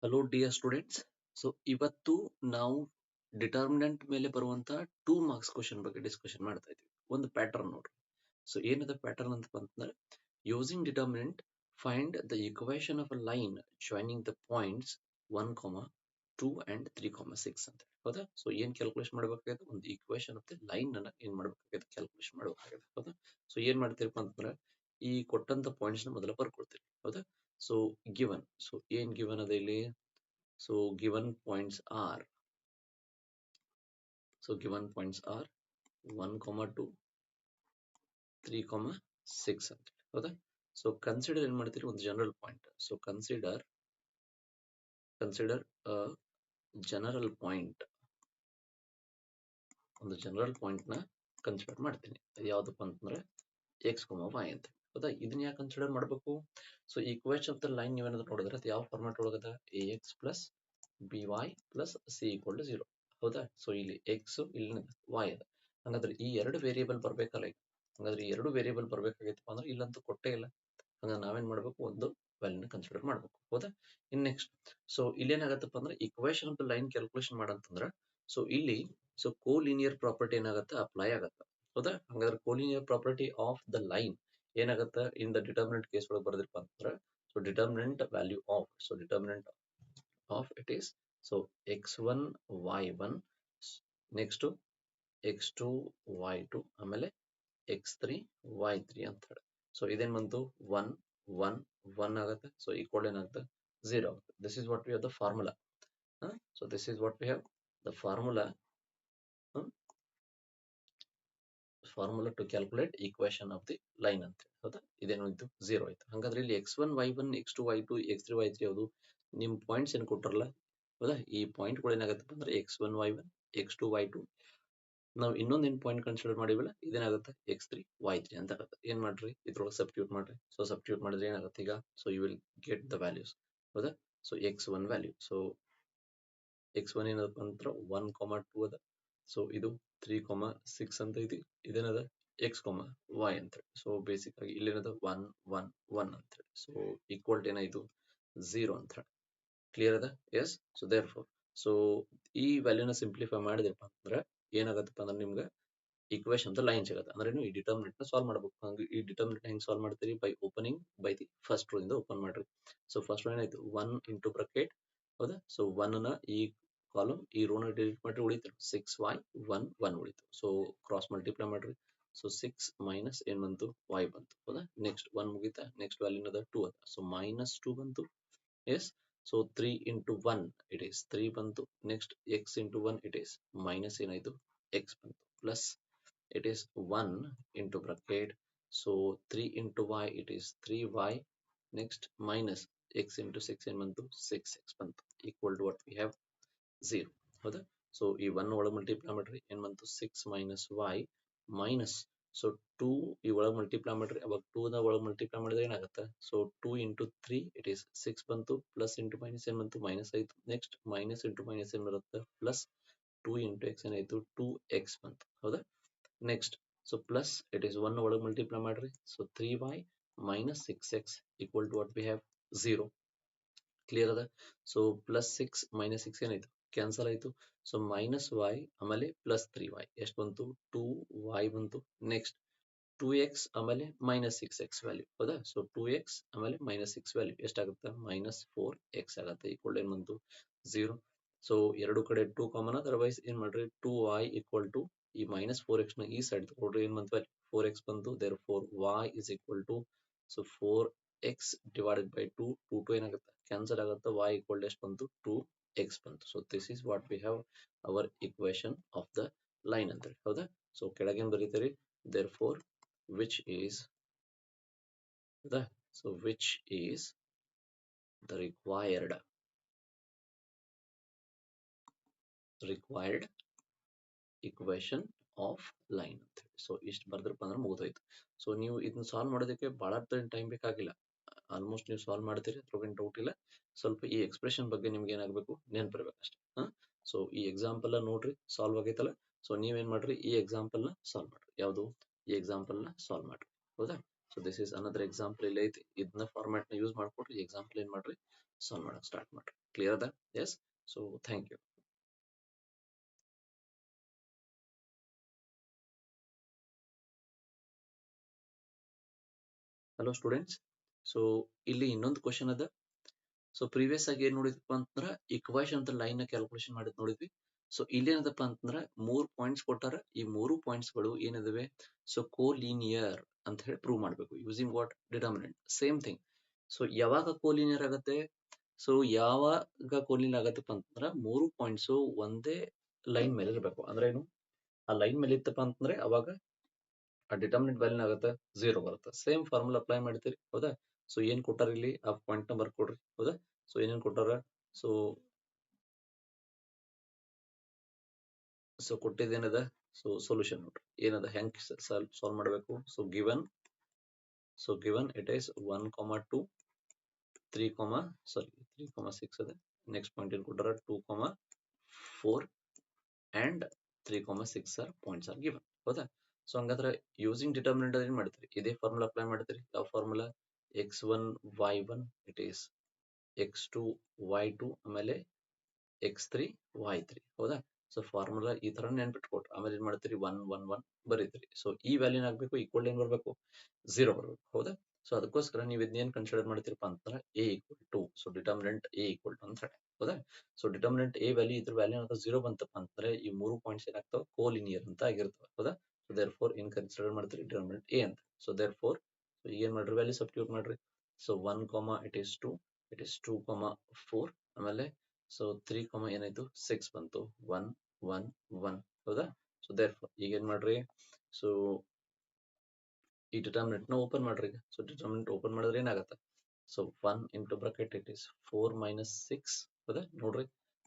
Hello dear students. So ಇವತ್ತು ನಾವು determinant ಮೇಲೆ ಬರುವಂತ 2 ಮಾರ್ಕ್ಸ್ ಕ್ವಶನ್ ಬಗ್ಗೆ ಡಿಸ್ಕಷನ್ ಮಾಡ್ತಾ ಇದ್ವಿ. ಒಂದು ಪ್ಯಾಟರ್ನ್ ನೋಡ್ರಿ. ಸೊ ಏನದ ಪ್ಯಾಟರ್ನ್ ಅಂತ ಬಂತಂದ್ರೆ, using determinant find the equation of a line joining the points 1, 2 and 3, 6 ಅಂತ. ಹೌದಾ? ಸೊ ಏನ್ ಕ್ಯಾಲ್ಕುಲೇಷನ್ ಮಾಡಬೇಕಾಗಿದೆ? ಒಂದು ಇಕ್ವೇಶನ್ ಆಫ್ ದ ಲೈನ್ ಅನ್ನ ಏನ್ ಮಾಡಬೇಕಾಗಿದೆ? ಕ್ಯಾಲ್ಕುಲೇಷನ್ ಮಾಡಬೇಕಾಗಿದೆ. ಹೌದಾ? ಸೊ ಏನ್ ಮಾಡ್ತೀರಪ್ಪ ಅಂತಂದ್ರೆ, ಈ ಕೊಟ್ಟಂತ ಪಾಯಿಂಟ್ಸ್ ನ ಮೊದಲ ಬರ್ಕೊಳ್ತೀರಿ. ಹೌದಾ? ಸೊ ಗಿವನ್, ಸೊ ಏನ್ ಗಿವನ್ ಅದ ಇಲ್ಲಿ? So given points are 1, 2, 3, 6 ಅಂತ. ಹೌದಾ? ಸೊ ಕನ್ಸಿಡರ್ ಏನ್ ಮಾಡ್ತೀರಿ? ಒಂದು general point. So consider general point, ಒಂದು ಜನರಲ್ ಪಾಯಿಂಟ್ ನ ಕನ್ಸಿಡರ್ ಮಾಡ್ತೀನಿ. ಯಾವ್ದಪ್ಪ ಅಂತಂದ್ರೆ x, y ಅಂತ. ಹೌದಾ? ಇದನ್ನ ಯಾಕೆ ಕನ್ಸಿಡರ್ ಮಾಡಬೇಕು? So equation of the line ನೀವೇನಾದ್ರು ನೋಡಿದ್ರೆ ಅದು ಯಾವ format ಒಳಗದ? ax plus by plus c equal to 0. ಹೌದಾ? ಸೊ ಇಲ್ಲಿ x, ಇಲ್ಲಿ y ಅದ. ಹಾಗಾದ್ರೆ ಈ ಎರಡು ವೇರಿಯೇಬಲ್ ಬರ್ಬೇಕಲ್ಲ ಈಗ. ಹಾಗಾದ್ರೆ ಈ ಎರಡು ವೇರಿಯೇಬಲ್ ಬರ್ಬೇಕಾಗಿತ್ತಪ್ಪ ಅಂದ್ರೆ ಇಲ್ಲಂತೂ ಕೊಟ್ಟೇ ಇಲ್ಲ. ಹಾಗಾದ್ರೆ ನಾವೇನ್ ಮಾಡ್ಬೇಕು? ಒಂದು ವ್ಯಾಲ್ಯೂನ ಕನ್ಸಿಡರ್ ಮಾಡ್ಬೇಕು. ಹೌದಾ? ಇನ್ ನೆಕ್ಸ್ಟ್, ಸೊ ಇಲ್ಲಿ ಏನಾಗತ್ತಪ್ಪ ಅಂದ್ರೆ equation of the line calculation ಮಾಡಂತಂದ್ರ, ಸೊ ಇಲ್ಲಿ ಸೊ ಕೋಲಿನಿಯರ್ ಪ್ರಾಪರ್ಟಿ ಏನಾಗತ್ತೆ? ಅಪ್ಲೈ ಆಗತ್ತೆ. ಹೌದಾ? ಹಾಗಾದ್ರೆ collinear property of the line ಏನಾಗತ್ತ? ಇನ್ ದ ಡಿಟರ್ಮಿನೆಂಟ್ ಕೇಸ್ ಒಳಗೆ ಬರ್ದಿರಪ್ಪ ಅಂತಂದ್ರೆ, so determinant value of, so determinant of it is so x1 y1 next x2 y2 ಆಮೇಲೆ x3 y3 ಅಂತ ಹೇಳಿ. ಸೊ ಇದೇನ್ ಬಂತು? 1 1 1 ಆಗುತ್ತೆ. ಸೊ ಈಕ್ವಲ್ ಏನಾಗುತ್ತೆ? 0 ಆಗುತ್ತೆ. This is what we have the formula. So this is what we have the formula to calculate equation of the line ಅಂತ. ಹೌದಾ? ಇದೇನು ಇತ್ತು? 0 ಆಯ್ತು. ಹಾಗಾದ್ರೆ ಇಲ್ಲಿ x1 y1 x2 y2 x3 y3 ಯಾವುದು? ನಿಮ್ ಪಾಯಿಂಟ್ಸ್ ಏನ್ ಕೊಟ್ರಲ್ಲ. ಹೌದಾ? ಈ ಪಾಯಿಂಟ್ ಗಳು ಏನಾಗುತ್ತೆ ಅಂದ್ರೆ x1 y1 x2 y2. ನಾವು ಇನ್ನೊಂದು ಏನ್ ಪಾಯಿಂಟ್ ಕನ್ಸಿಡರ್ ಮಾಡಿವಲ್ಲ, ಇದೇನಾಗುತ್ತೆ? x3 y3 ಅಂತ ಆಗುತ್ತೆ. ಏನ್ ಮಾಡ್ರಿ? ಇದ್ರೊಳಗೆ ಸಬ್ಸ್ಟಿಟ್ಯೂಟ್ ಮಾಡ್ರಿ. ಸೊ ಸಬ್ಸ್ಟಿಟ್ಯೂಟ್ ಮಾಡಿದ್ರೆ ಏನಾಗುತ್ತೆ ಈಗ? So you will get the values. ಹೌದಾ? So x1 value, so x1 ಏನದಪ್ಪ ಅಂತ 1, 2 ಅದ. ಸೊ ಇದು 3, 6 ಅಂತ ಇದೆ. ಇದೇನದ? x, y ಅಂತ ಹೇಳಿ. ಸೊ ಬೇಸಿಕ್ ಆಗಿ ಇಲ್ಲೇನದ? 1 1 1 ಅಂತ ಹೇಳಿ. ಸೊ ಈಕ್ವಲ್ ಏನಾಯ್ತು? 0 ಅಂತ ಹೇಳಿ. ಕ್ಲಿಯರ್ ಅದ? Yes. So therefore, so ಈ ವ್ಯಾಲ್ಯೂನ ಸಿಂಪ್ಲಿಫೈ ಮಾಡಿದ್ರಪ್ಪ ಅಂದ್ರೆ ಏನಾಗತ್ತಪ್ಪ ಅಂದ್ರೆ ನಿಮ್ಗೆ ಈಕ್ವೇಶನ್ ದ ಲೈನ್ ಸಿಗುತ್ತೆ. ಅಂದ್ರೆ ನೀವು ಈ ಡಿಟರ್ಮಿನೆಂಟ್ ನ ಸಾಲ್ವ್ ಮಾಡಬೇಕು. ಹಂಗೆ ಈ ಡಿಟರ್ಮಿನೆಂಟ್ ಹೆಂಗ್ ಸಾಲ್ವ್ ಮಾಡ್ತೀರಿ? By opening by the first row ಇಂದ ಓಪನ್ ಮಾಡ್ರಿ. ಸೊ ಫಸ್ಟ್ ರೋ ಏನಾಯ್ತು? 1 ಇಂಟು ಬ್ರಾಕೆಟ್. ಹೌದಾ? ಸೊ 1 ನ ಈ ಕಾಲಮ್ ಈ ರೋ ನ ಡಿಲೀಟ್ ಮಾಡ್ರಿ, ಉಳಿತು 6y 1 1 ಉಳಿತು. ಸೊ ಕ್ರಾಸ್ ಮಲ್ಟಿಪ್ಲೈ ಮಾಡ್ರಿ. ಸೊ 6 ಮೈನಸ್ ಏನ್ ಬಂತು? y ಬಂತು. ಹೌದಾ? ನೆಕ್ಸ್ಟ್ 1 ಮುಗಿತಾ? ನೆಕ್ಸ್ಟ್ ವ್ಯಾಲ್ಯೂ ಅದ 2 ಅದ. ಸೊ ಮೈನಸ್ 2 ಬಂತು. Yes. So 3 into 1 it is 3 ಬಂತು. Next x into 1 it is minus ಏನಾಯ್ತು? x ಬಂತು. Plus it is 1 into bracket. So 3 into y it is 3y. Next minus x into 6 ಏನ್ ಬಂತು? 6x ಬಂತು. Equal to what we have? 0. ಹೌದಾ? So ಈ 1 ಒಳಗೆ multiply ಮಾಡ್ರಿ. ಏನ್ ಬಂತು? 6 minus y minus, ಸೊ 2 ಈ ಒಳಗೆ ಮಲ್ಟಿಪ್ಲೈ ಮಾಡ್ರಿ. ಅವಾಗ 2 ನ ಒಳಗೆ ಮಲ್ಟಿಪ್ಲೈ ಮಾಡಿದ್ರೆ ಏನಾಗುತ್ತೆ? ಸೊ 2 into 3 it is 6 ಬಂತು. ಪ್ಲಸ್ ಇಂಟು ಮೈನಸ್ ಏನ್ ಬಂತು? ಮೈನಸ್ ಆಯ್ತು. ನೆಕ್ಸ್ಟ್ ಮೈನಸ್ ಇಂಟು ಮೈನಸ್ ಏನ್ ಬರುತ್ತೆ? ಪ್ಲಸ್ 2 into x ಏನಾಯ್ತು? 2x ಬಂತು. ಹೌದಾ? Next so plus it is 1 ಒಳಗೆ ಮಲ್ಟಿಪ್ಲೈ ಮಾಡ್ರಿ. So 3y minus 6x equal to what we have? 0. Clear ಅದ? ಸೊ ಪ್ಲಸ್ 6 ಮೈನಸ್ 6 ಏನಾಯ್ತು? ಕ್ಯಾನ್ಸಲ್ ಆಯ್ತು. ಸೊ ಮೈನಸ್ y ಆಮೇಲೆ ಪ್ಲಸ್ 3y ಎಷ್ಟು ಬಂತು? 2y ಬಂತು. ನೆಕ್ಸ್ಟ್ 2x ಆಮೇಲೆ ಮೈನಸ್ 6x ವ್ಯಾಲ್ಯೂ. ಹೌದಾ? ಸೊ 2x ಆಮೇಲೆ ಮೈನಸ್ 6 ವ್ಯಾಲ್ಯೂ ಎಷ್ಟಾಗುತ್ತೆ? ಮೈನಸ್ 4x ಆಗುತ್ತೆ. ಈಕ್ವಲ್ ಏನ್ ಬಂತು? 0. ಸೊ ಎರಡು ಕಡೆ 2 ಕಾಮನ್, ಅದರ್ವೈಸ್ ಏನ್ ಮಾಡ್ರಿ? 2y ಈಕ್ವಲ್ ಟು ಈ ಮೈನಸ್ 4x ನ ಈ ಸೈಡ್ ತಗೊಳ್ರಿ. ಏನ್ ಬಂತು? 4x ಬಂತು. Therefore y is equal to, so 4x divided by 2. 2 ಏನಾಗುತ್ತೆ? ಕ್ಯಾನ್ಸಲ್ ಆಗುತ್ತೆ. y ಈಕ್ವಲ್ ಎಷ್ಟು ಬಂತು? 2x ಬಂತು. So this is what we have our equation of the line ಅಂತ ಹೇಳಿ. ಹೌದಾ? ಸೊ ಕೆಳಗೇನ್ ಬರೀತೀರಿ? Therefore which is the required equation of line ಅಂತ ಹೇಳಿ. ಸೊ ಇಷ್ಟು ಬರ್ದ್ರಪ್ಪ ಅಂದ್ರೆ ಮುಗಿದೋಯ್ತು. ಸೊ ನೀವು ಇದನ್ನ ಸಾಲ್ವ್ ಮಾಡೋದಕ್ಕೆ ಬಹಳ ಟೈಮ್ ಬೇಕಾಗಿಲ್ಲ. ಆಲ್ಮೋಸ್ಟ್ ನೀವು ಸಾಲ್ವ್ ಮಾಡ್ತೀರಿ, ಅದ್ರೊಳಗೇನು ಡೌಟ್ ಇಲ್ಲ. ಸ್ವಲ್ಪ ಈ ಎಕ್ಸ್ಪ್ರೆಷನ್ ಬಗ್ಗೆ ನಿಮ್ಗೆ ಏನಾಗಬೇಕು? ನೆನ್ಪಿರ್ಬೇಕು ಅಷ್ಟೇ. ಸೊ ಈ ಎಕ್ಸಾಂಪಲ್ ನೋಡ್ರಿ, ಸಾಲ್ವ್ ಆಗೈತಲ್ಲ. ಸೊ ನೀವೇನ್ ಮಾಡ್ರಿ? ಈ ಎಕ್ಸಾಂಪಲ್ ನ ಸಾಲ್ವ್ ಮಾಡ್ರಿ. ಯಾವುದು? ಈ ಎಕ್ಸಾಂಪಲ್ ನ ಸಾಲ್ವ್ ಮಾಡ್ರಿ. ಹೌದಾ? So this is another example ಇಲ್ಲಿ ಐತಿ. ಇದನ್ನ ಫಾರ್ಮ್ಯಾಟ್ ನ ಯೂಸ್ ಮಾಡ್ಕೊಟ್ರಿ ಎಕ್ಸಾಂಪಲ್ ಏನ್ ಮಾಡ್ರಿ ಸಾಲ್ವ್ ಮಾಡಕ್ ಸ್ಟಾರ್ಟ್ ಮಾಡ್ರಿ. ಕ್ಲಿಯರ್ ಅದ? Yes. So thank you. Hello students. So ಇಲ್ಲಿ ಇನ್ನೊಂದು ಕ್ವಶನ್ ಅದ. ಸೊ ಪ್ರೀವಿಯಸ್ ಆಗಿ ಏನ್ ನೋಡಿದ್ವಿ ಅಂತಂದ್ರ ಇಕ್ವೇಶನ್ ಅಂತ ಲೈನ್ ನ ಕ್ಯಾಲ್ಕುಲೇಷನ್ ಮಾಡಿದ್ ನೋಡಿದ್ವಿ. ಸೊ ಇಲ್ಲಿ ಏನದಪ್ಪ ಅಂತಂದ್ರ 3 ಪಾಯಿಂಟ್ಸ್ ಕೊಟ್ಟಾರ. ಈ 3 ಪಾಯಿಂಟ್ಸ್ ಗಳು ಏನಿದಾವೆ ಸೊ ಕೋಲಿನಿಯರ್ ಅಂತ ಹೇಳಿ ಪ್ರೂವ್ ಮಾಡ್ಬೇಕು using what determinant. Same thing. So ಯಾವಾಗ ಕೋಲಿನಿಯರ್ ಆಗತ್ತೆ? ಸೊ ಯಾವಾಗ ಕೋಲಿನಿಯರ್ ಆಗತ್ತಪ್ಪ ಅಂತಂದ್ರ 3 ಪಾಯಿಂಟ್ಸ್ ಒಂದೇ ಲೈನ್ ಮೇಲೆ ಇರಬೇಕು. ಅಂದ್ರೆ ಏನು? ಆ ಲೈನ್ ಮೇಲೆ ಇತ್ತಪ್ಪ ಅಂತಂದ್ರೆ ಅವಾಗ ಆ ಡಿಟರ್ಮಿನೆಂಟ್ ವ್ಯಾಲ್ಯೂ ಆಗುತ್ತೆ 0 ಬರುತ್ತೆ. ಸೇಮ್ ಫಾರ್ಮುಲಾ ಅಪ್ಲೈ ಮಾಡ್ತೀರಿ. ಹೌದಾ? ಸೊ ಏನ್ ಕೊಟ್ಟಾರ ಇಲ್ಲಿ ಆ ಪಾಯಿಂಟ್ ನ ಬರ್ಕೊಡ್ರಿ. ಹೌದಾ? ಸೊ ಏನೇನ್ ಕೊಟ್ಟಾರ? ಸೊ ಸೊ ಕೊಟ್ಟಿದ್ದೇನದ? ಸೊ ಸೊಲ್ಯೂಷನ್ ನೋಡ್ರಿ ಏನದ, ಹೆಂಗ್ ಸಾಲ್ವ್ ಮಾಡಬೇಕು. ಸೊ ಗಿವನ್ ಇಟ್ ಈಸ್ 1, 2, 3, 3, 6 ಅದ. ನೆಕ್ಸ್ಟ್ ಪಾಯಿಂಟ್ ಏನ್ ಕೊಟ್ಟಾರ? 2, 4 and 3, 6 are points are given. ಹೌದಾ? ಸೊ ಹಂಗಾದ್ರೆ ಯೂಸಿಂಗ್ ಡಿಟರ್ಮಿನೆಂಟ್ ಏನ್ ಮಾಡ್ತೀರಿ? ಇದೇ ಫಾರ್ಮುಲಾ ಅಪ್ಲೈ ಮಾಡ್ತೀರಿ. ಯಾವ formula? x1 y1 it is x2 y2 ಆಮೇಲೆ x3 y3. ಹೌದಾ? ಸೊ ಫಾರ್ಮುಲಾ ಈ ತರ ನೆನ್ಪಿಟ್ಕೊಟ್ರು. ಆಮೇಲೆ ಏನ್ ಮಾಡ್ತೀರಿ? 1, 1, 1 ಬರೀತೀರಿ. ಸೊ ಈ ವ್ಯಾಲ್ಯೂನ್ ಆಗ್ಬೇಕು ಈಕ್ವಲ್ ಏನ್ ಬರ್ಬೇಕು? 0 ಬರ್ಬೇಕು. ಹೌದಾ? ಸೊ ಅದಕ್ಕೋಸ್ಕರ ನೀವು ಇದನ್ನೇನ್ ಕನ್ಸಿಡರ್ ಮಾಡ್ತೀರಪ್ಪ ಅಂತಂದ್ರೆ a equal to, so determinant a equal to ಅಂತ ಹೇಳಿ. ಹೌದಾ? ಸೊ ಡಿಟರ್ಮಿನೆಂಟ್ a ವ್ಯಾಲ್ಯೂ ಇದ್ರ ವ್ಯಾಲ್ಯೂ ಅಂತ 0 ಬಂತಪ್ಪ ಅಂತಂದ್ರೆ ಈ 3 ಪಾಯಿಂಟ್ಸ್ ಏನಾಗ್ತಾವ? ಕೋಲಿನಿಯರ್ ಅಂತ ಆಗಿರ್ತವೆ. ಹೌದಾ? ಸೊ ದೇರ್ ಫೋರ್ ಏನ್ ಕನ್ಸಿಡರ್ ಮಾಡ್ತೀರಿ? ಡಿಟರ್ಮಿನೆಂಟ್ a ಅಂತ. ಸೊ ದೇರ್ ಫೋರ್ ಏನ್ ಮಾಡ್ರಿ? ವ್ಯಾಲ್ಯೂ ಸಬ್ಸ್ಟಿಟ್ಯೂಟ್ ಮಾಡ್ರಿ. So 1, it is 2, it is 2, 4 ಆಮೇಲೆ ಸೊ 3, ಏನಾಯ್ತು? 6 ಬಂತು. 1, 1, 1. ಹೌದಾ? ಸೊ ದೇರ್ ಫೋರ್ ಈಗ ಏನ್ ಮಾಡ್ರಿ? ಸೊ ಈ ಡಿಟರ್ಮಿನೆಂಟ್ ನ ಓಪನ್ ಮಾಡ್ರಿ. ಸೊ ಡಿಟರ್ಮಿನೆಂಟ್ ಓಪನ್ ಮಾಡಿದ್ರೆ ಏನಾಗತ್ತೆ? So 1 into bracket it is 4 minus 6. ಹೌದಾ? ನೋಡ್ರಿ.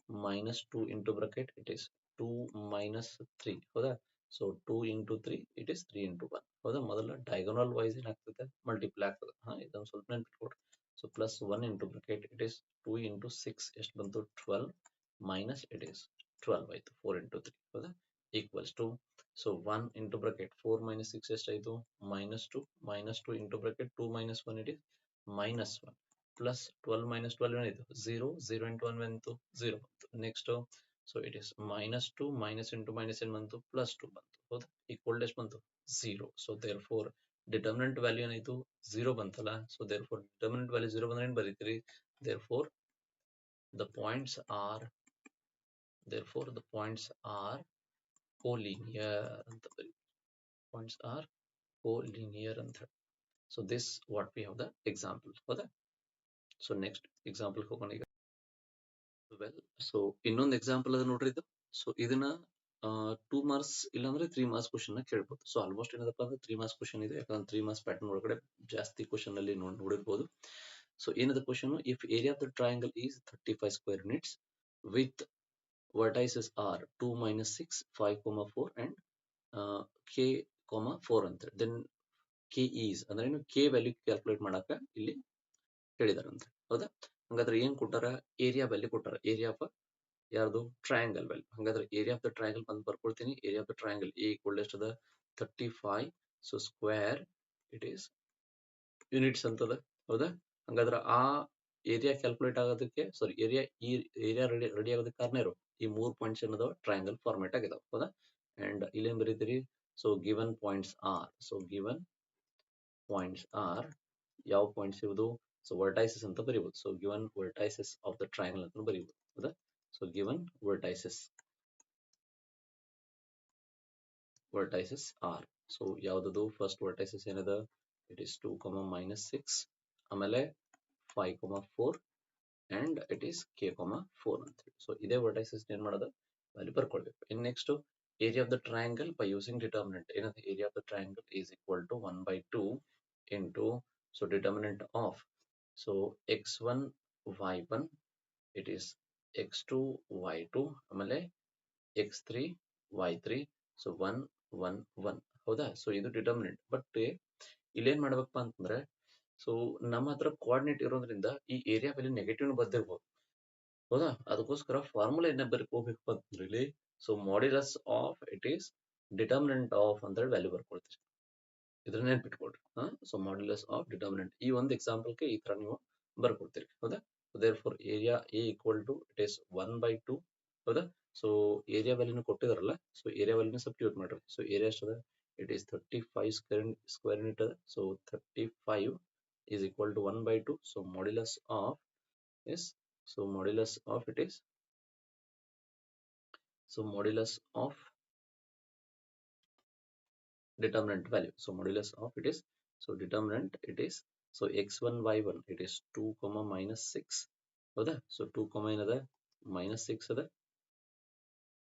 Minus 2 into bracket it is 2 minus 3. ಹೌದಾ? So 2 into 3 it is 3 into 1. ಹೌದಾ? ಮೊದಲ ಡಯಾಗೋನಲ್ ವೈಸ್ ಏನಾಗ್ತದೆ? ಮಲ್ಟಿಪ್ಲೈ ಆಗ್ತದೆ. ಇದೊಂದು ಸ್ವಲ್ಪ ನೆನ್ಪಿಟ್ಕೊಡ್ರಿ. So plus 1 into bracket it is 2 into 6 ಎಷ್ಟು ಬಂತು? 12 ಮೈನಸ್ ಇಟ್ ಈಸ್ 12 ಆಯ್ತು. 4 ಇಂಟು 3. ಹೌದಾ? Equals to so 1 into bracket 4 minus 6 ಎಷ್ಟಾಯ್ತು? -2 into bracket 2 minus 1 it is -1 plus 12 minus 12 ಏನಾಯ್ತು? 0 0 ಇಂಟು 1 ಬಂತು 0 ಬಂತು. Next so it is -2 minus into minus ಏನ್ ಬಂತು? +2 ಬಂತು. ಹೌದಾ? ಈಕ್ವಲ್ ಎಷ್ಟು ಬಂತು? 0. So therefore determinant value ಏನಾಯ್ತು? 0 ಬಂತಲ್ಲ. So therefore determinant value 0 ಬಂದ್ರೆ ಏನ್ ಬರೀತೀರಿ? There four the points are collinear ಅಂತ ಬರೀ. ಪಾಯಿಂಟ್ಸ್ ಆರ್ collinear ಅಂತ ಹೇಳಿ. So this what we have the example. ಹೌದಾ? ಸೊ ನೆಕ್ಸ್ಟ್ ಎಕ್ಸಾಂಪಲ್ ಹೋಗೋಣ ಈಗ. ವೆಲ್, ಸೊ ಇನ್ನೊಂದು ಎಕ್ಸಾಂಪಲ್ ಅದ ನೋಡ್ರಿ ಇದು. ಸೊ ಇದನ್ನ 2 ಮಾರ್ಕ್ಸ್ ಇಲ್ಲಾಂದ್ರೆ 3 ಮಾರ್ಕ್ಸ್ ಕ್ವಶನ್ ನ ಕೇಳ್ಬೋದು. ಸೊ ಆಲ್ಮೋಸ್ಟ್ ಏನದಪ್ಪ ಅಂದ್ರೆ 3 ಮಾರ್ಕ್ಸ್ ಕ್ವಶನ್ ಇದೆ. ಯಾಕಂದ್ರೆ 3 ಮಾರ್ಕ್ಸ್ ಪ್ಯಾಟರ್ನ್ ಒಳಗಡೆ ಜಾಸ್ತಿ ಕ್ವಶನ್ ಅಲ್ಲಿ ನೋಡಿರ್ಬೋದು. ಸೊ ಏನದ question? If area of the triangle is 35 square units with vertices are 2, -6, 5, 4 and k, 4 ಅಂತ. ದೆನ್ ಕೆ ಈಸ್ ಅಂದ್ರೆ ಏನು? ಕೆ ವ್ಯಾಲ್ಯೂ ಕ್ಯಾಲ್ಕುಲೇಟ್ ಮಾಡಾಕ ಇಲ್ಲಿ ಹೇಳಿದಾರಂತೆ. ಹೌದಾ? ಹಂಗಾದ್ರೆ ಏನ್ ಕೊಟ್ಟಾರ? ಏರಿಯಾ ವ್ಯಾಲ್ಯೂ ಕೊಟ್ಟಾರ. ಏರಿಯಾ ಆಫ್ ಯಾರ್ದು? Triangle value. ಹಂಗಾದ್ರೆ ಏರಿಯಾ ಆಫ್ ದ ಟ್ರಯಾಂಗಲ್ ಬಂದು ಬರ್ಕೊಳ್ತೀನಿ. Area of the triangle A equal ಎಷ್ಟದ? 35. So square it is units ಅಂತದ. ಹೌದಾ? ಹಂಗಾದ್ರೆ ಆ ಏರಿಯಾ ಕ್ಯಾಲ್ಕುಲೇಟ್ ಆಗೋದಕ್ಕೆ ಏರಿಯಾ ರೆಡಿ ಆಗೋದಕ್ಕೆ ಕಾರಣ ಇರೋ ಈ 3 ಪಾಯಿಂಟ್ಸ್ ಏನದಾವ? ಟ್ರಯಾಂಗಲ್ ಫಾರ್ಮೇಟ್ ಆಗಿದಾವ. ಹೌದಾ? ಅಂಡ್ ಇಲ್ಲೇನ್ ಬರೀತೀರಿ? So given points are. So given points are ಯಾವ ಪಾಯಿಂಟ್ಸ್ ಇವುದು? ಸೊ ವರ್ಟೈಸಸ್ ಅಂತ ಬರೀಬಹುದು. So given vertices of the triangle ಅಂತ ಬರೀಬಹುದು. ಹೌದಾ? So given vertices are. So ಯಾವ್ದದು? ಫಸ್ಟ್ ವರ್ಟೈಸಸ್ ಏನದ? ಇಟ್ ಈಸ್ 2, -6 ಆಮೇಲೆ 5, 4 ಅಂಡ್ ಇಟ್ ಈಸ್ k, 4 ಅಂತ ಹೇಳಿ. ಸೊ ಇದೇ ವರ್ಟೈಸಸ್ ಏನ್ ಮಾಡೋದು? ವ್ಯಾಲ್ಯೂ ಬರ್ಕೊಳ್ಬೇಕು. In next area of the triangle by using determinant ಏನಂತ? Area of the triangle is equal to 1/2 into so determinant of so x1 y1 it is x2 y2 ಆಮೇಲೆ x3 y3. So 1, 1, 1. ಹೌದಾ? So ಇದು determinant. But ಇಲ್ಲೇನ್ ಮಾಡ್ಬೇಕಪ್ಪ ಅಂತಂದ್ರೆ so ನಮ್ಮ ಹತ್ರ coordinate ಇರೋದ್ರಿಂದ ಈ ಏರಿಯಾ ವ್ಯಾಲ್ಯೂ ನೆಗೆಟಿವ್ ಬರ್ದಿರ್ಬೋದು. ಹೌದಾ? ಅದಕ್ಕೋಸ್ಕರ ಫಾರ್ಮುಲಾ ಏನ ಬರ್ಕೋಬೇಕು ಅಂತಂದ್ರೆ ಇಲ್ಲಿ so modulus of it is determinant of ಅಂತ ಹೇಳಿ ವ್ಯಾಲ್ಯೂ ಬರ್ಕೊಳ್ತೀವಿ. ಇದನ್ನ ನೆನ್ಪಿಟ್ಕೊಳ್ರಿ. ಸೊ ಮಾಡ್ಯುಲಸ್ ಆಫ್ ಡಿಟರ್ಮಿನೆಂಟ್ ಈ ಒಂದು ಎಕ್ಸಾಂಪಲ್ಗೆ ಈ ತರ ನೀವು ಬರ್ಕೊಡ್ತೀರಿ. ಹೌದಾ? Therefore area A equal to it is 1/2. ಹೌದಾ? ಸೊ ಏರಿಯಾ ವ್ಯಾಲ್ಯೂನ ಕೊಟ್ಟಿದಾರಲ್ಲ, ಸೊ ಏರಿಯಾ ವ್ಯಾಲ್ಯೂನ ಸಬ್ಸ್ಟಿಟ್ಯೂಟ್ ಮಾಡ್ರಿ. ಸೊ ಏರಿಯಾ ಎಷ್ಟದ? It is 35 square metre. So 35 is equal to 1/2. So modulus of is, so modulus of it is, so modulus of determinant value. So modulus of it is, so determinant it is, so x1 y1 it is 2 comma minus 6. ಹೌದಾ? So 2 comma ಏನದ? minus 6 ಅದ.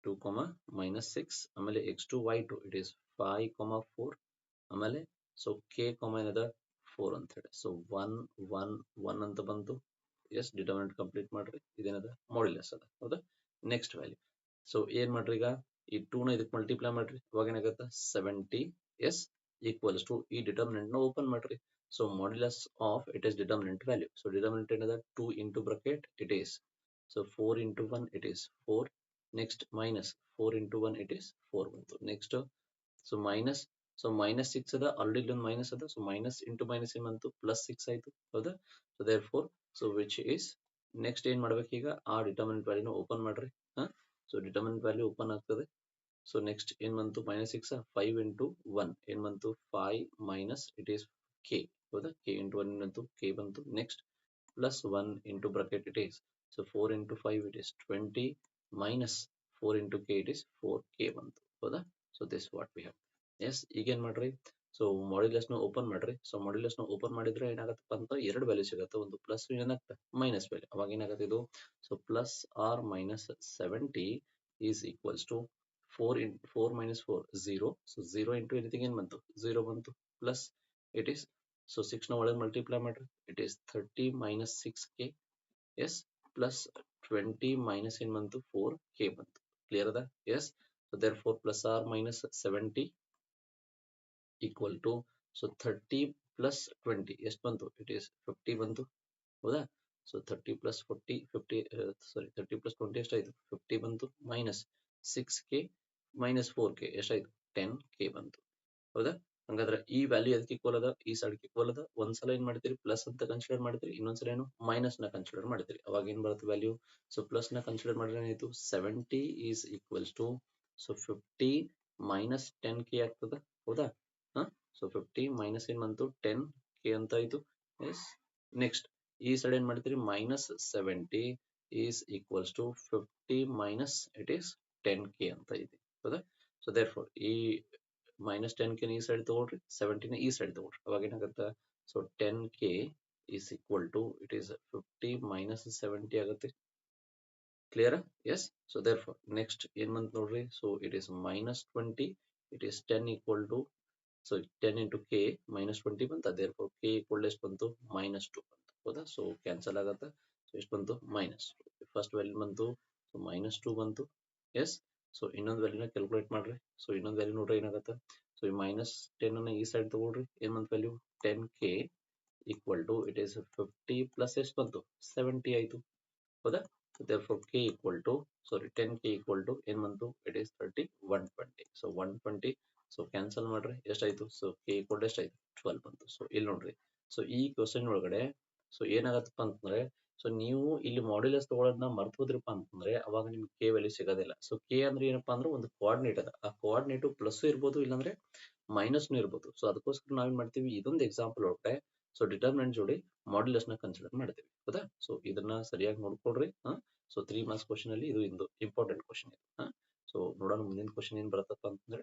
2 comma minus 6. ಆಮೇಲೆ x2 y2 it is 5 comma 4. ಆಮೇಲೆ so k comma ಏನದ? 4 ಅಂತ ಹೇಳಿ. So 1 1 1 ಅಂತ ಬಂತು. ಎಸ್, ಡಿಟರ್ಮಿನೆಂಟ್ ಕಂಪ್ಲೀಟ್ ಮಾಡ್ರಿ. ಇದೇನದ? ಮಾಡ್ಯುಲಸ್ ಅದ. ಹೌದಾ? Next value. ಸೊ ಏನ್ ಮಾಡ್ರಿ, ಈಗ ಈ 2 ನ ಇದಕ್ಕೆ ಮಲ್ಟಿಪ್ಲೈ ಮಾಡ್ರಿ. ಅವಾಗ ಏನಾಗತ್ತ? 70 ಎಸ್ ಈಕ್ವಲ್ಸ್ ಟು ಈ ಡಿಟರ್ಮಿನೆಂಟ್ ನ ಓಪನ್ ಮಾಡ್ರಿ. So modulus of it is determinant value. So determinant ಏನದ? 2 into bracket it is, so 4 into 1 it is 4. Next minus 4 into 1 it is 4 ಬಂತು. Next so minus, so minus 6 ಅದ, already ಇಲ್ಲೊಂದು minus ಅದ. So minus into minus ಏನ್ ಬಂತು? Plus 6 ಆಯ್ತು. ಹೌದಾ? So therefore, so which is, next ಏನ್ ಮಾಡ್ಬೇಕೀಗ? ಆ ಡಿಟರ್ಮಿನೆಂಟ್ ವ್ಯಾಲ್ಯೂನ ಓಪನ್ ಮಾಡ್ರಿ. ಸೊ ಡಿಟರ್ಮಿನೆಂಟ್ ವ್ಯಾಲ್ಯೂ ಓಪನ್ ಆಗ್ತದೆ. ಸೊ ನೆಕ್ಸ್ಟ್ ಏನ್ ಬಂತು? ಮೈನಸ್ 6 5 ಇಂಟು 1 ಏನ್ ಬಂತು? 5 ಮೈನಸ್ ಇಟ್ ಈಸ್ ಕೆ. ಹೌದಾ? ಕೆ ಇಂಟು 1 ಬಂತು, ಕೆ ಬಂತು. Next plus 1 into bracket it is, so 4 into 5 it is 20 minus 4 into k it is 4k ಬಂತು. ಹೌದಾ? So this what we have. Yes, ಈಗೇನ್ ಮಾಡ್ರಿ? So modulus ನ open ಮಾಡ್ರಿ. So modulus ನ ಓಪನ್ ಮಾಡಿದ್ರೆ ಏನಾಗತ್ತಪ್ಪ ಅಂತ ಎರಡು ವ್ಯಾಲ್ಯೂ ಸಿಗುತ್ತೆ. ಒಂದು ಪ್ಲಸ್ ಏನಾಗುತ್ತೆ? Minus value. ಅವಾಗ ಏನಾಗುತ್ತೆ ಇದು? So plus or minus 70 is equals to 4 minus 4 0. So 0 into anything ಏನ್ ಬಂತು? 0 ಬಂತು. ಪ್ಲಸ್ ಇಟ್ ಈಸ್, ಸೊ 6 ನ ಒಳಗೆ ಮಲ್ಟಿಪ್ಲೈ ಮಾಡ್ರಿ. It is 30 minus 6k. Yes, plus 20 minus ಏನ್ ಬಂತು? 4k ಬಂತು. ಕ್ಲಿಯರ್ ಅದ? Yes. So therefore plus or minus 70 equal to, so 30 plus 20 ಎಷ್ಟು ಬಂತು? ಇಟ್ ಈಸ್ 50 ಬಂತು. ಹೌದಾ? ಸೊ 30 ಪ್ಲಸ್ 40 50, ಸಾರಿ 30 ಪ್ಲಸ್ 20 ಎಷ್ಟಾಯ್ತು? 50 ಬಂತು. ಮೈನಸ್ 6k ಮೈನಸ್ 4k ಎಷ್ಟಾಯ್ತು? 10k ಬಂತು. ಹೌದಾ? ಹಂಗಾದ್ರೆ ಈ ವ್ಯಾಲ್ಯೂ ಎದಕ್ಕೆ ಈಕ್ವಲ್ ಅದ? ಈ ಸೈಡ್ಗೆ ಈಕ್ವಲ್ ಅದ. ಒಂದ್ಸಲ ಏನ್ ಮಾಡ್ತೀರಿ? ಪ್ಲಸ್ ಅಂತ ಕನ್ಸಿಡರ್ ಮಾಡ್ತೀರಿ, ಇನ್ನೊಂದ್ಸಲ ಏನು? ಮೈನಸ್ ನ ಕನ್ಸಿಡರ್ ಮಾಡ್ತೀರಿ. ಅವಾಗ ಏನ್ ಬರುತ್ತೆ ವ್ಯಾಲ್ಯೂ? ಸೊ ಪ್ಲಸ್ ನ ಕನ್ಸಿಡರ್ ಮಾಡಿದ್ರೆ ಏನಾಯ್ತು? 70 is equals to, so 50 minus 10k ಆಗ್ತದ. ಹೌದಾ? ಸೊ 50 ಮೈನಸ್ ಏನ್ ಬಂತು? 10k ಅಂತ ಆಯ್ತು. ಎಸ್. ನೆಕ್ಸ್ಟ್ ಈ ಸೈಡ್ ಏನ್ ಮಾಡ್ತೀರಿ? Minus 70 is equals to 50 minus it is 10k ಅಂತ ಇದೆ. ಹೌದಾ? ಸೊ ದೇರ್ ಫೋರ್ ಈ ಮೈನಸ್ 10k ಈ ಸೈಡ್ ತಗೊಳ್ರಿ, 70 ನ ಈ ಸೈಡ್ ತಗೊಳ್ರಿ. ಅವಾಗ ಏನಾಗುತ್ತೆ? So 10k is equal to it is 50 minus 70 ಆಗುತ್ತೆ. Clear? Yes. So therefore next ಏನ್ ಬಂತು ನೋಡ್ರಿ? So it is minus 20 it is 10 equal to, so 10 into k minus 20 ಬಂತು. ದೇರ್ ಫೋರ್ ಕೆ ಈಕ್ವಲ್ ಎಷ್ಟು ಬಂತು? ಮೈನಸ್ 2 ಬಂತು. ಹೌದಾ? So cancel ಆಗತ್ತೆ. ಸೊ ಎಷ್ಟು ಬಂತು? ಮೈನಸ್ 2. ಫಸ್ಟ್ ವ್ಯಾಲ್ಯೂ ಬಂತು, ಸೊ ಮೈನಸ್ 2 ಬಂತು. ಎಸ್. ಸೊ ಇನ್ನೊಂದು ವ್ಯಾಲ್ಯೂನ ಕ್ಯಾಲ್ಕುಲೇಟ್ ಮಾಡ್ರಿ. ಸೊ ಇನ್ನೊಂದು ವ್ಯಾಲ್ಯೂ ನೋಡ್ರಿ ಏನಾಗತ್ತೆ? ಸೊ ಈ ಮೈನಸ್ 10 ಅನ್ನ ಈ ಸೈಡ್ ತಗೊಳ್ರಿ. ಏನ್ ಬಂತು value? 10k equal to it is 50 plus ಎಷ್ಟು ಬಂತು? 70 ಆಯ್ತು. ಹೌದಾ? therefore k equal to, sorry 10k equal to ಏನ್ ಬಂತು? It is 30 120. So 120, so cancel ಮಾಡ್ರಿ. ಎಷ್ಟಾಯ್ತು? ಸೊ k equal to ಎಷ್ಟಾಯ್ತು? 12 ಬಂತು. ಸೊ ಇಲ್ಲಿ ನೋಡ್ರಿ, ಸೊ ಈ ಕ್ವಶನ್ ಒಳಗಡೆ ಸೊ ಏನಾಗತ್ತಪ್ಪ ಅಂತಂದ್ರೆ, ಸೊ ನೀವು ಇಲ್ಲಿ ಮಾಡ್ಯುಲಸ್ ತಗೊಳ್ಳೋದನ್ನ ಮರ್ತು ಹೋದ್ರಪ್ಪ ಅಂತಂದ್ರೆ ಅವಾಗ ನಿಮ್ಗೆ ಕೆ ವ್ಯಾಲ್ಯೂ ಸಿಗೋದಿಲ್ಲ. ಸೊ ಕೆ ಅಂದ್ರೆ ಏನಪ್ಪಾ ಅಂದ್ರೆ ಒಂದು ಕೋಆರ್ಡಿನೇಟ್ ಅದ. ಆ ಕೋಆರ್ಡಿನೇಟ್ ಪ್ಲಸ್ ಇರ್ಬೋದು, ಇಲ್ಲಾಂದ್ರೆ ಮೈನಸ್ನು ಇರ್ಬೋದು. ಸೊ ಅದಕ್ಕೋಸ್ಕರ ನಾವೇನ್ ಮಾಡ್ತೀವಿ? ಇದೊಂದು ಎಕ್ಸಾಂಪಲ್ ಒಳಗಡೆ ಸೊ ಡಿಟರ್ಮಿನೆಂಟ್ ಜೋಡಿ ಮಾಡ್ಯುಲಸ್ ನ ಕನ್ಸಿಡರ್ ಮಾಡ್ತೀವಿ. ಹೌದಾ? ಸೊ ಇದನ್ನ ಸರಿಯಾಗಿ ನೋಡ್ಕೊಳ್ರಿ. ಸೊ 3 ಮಾರ್ಕ್ಸ್ ಕ್ವಶನ್ ಅಲ್ಲಿ ಇದು ಇಂಪಾರ್ಟೆಂಟ್ ಕ್ವಶನ್ ಇದೆ. ಸೊ ನೋಡೋಣ ಮುಂದಿನ ಕ್ವಶನ್ ಏನ್ ಬರುತ್ತಪ್ಪ ಅಂತಂದ್ರೆ,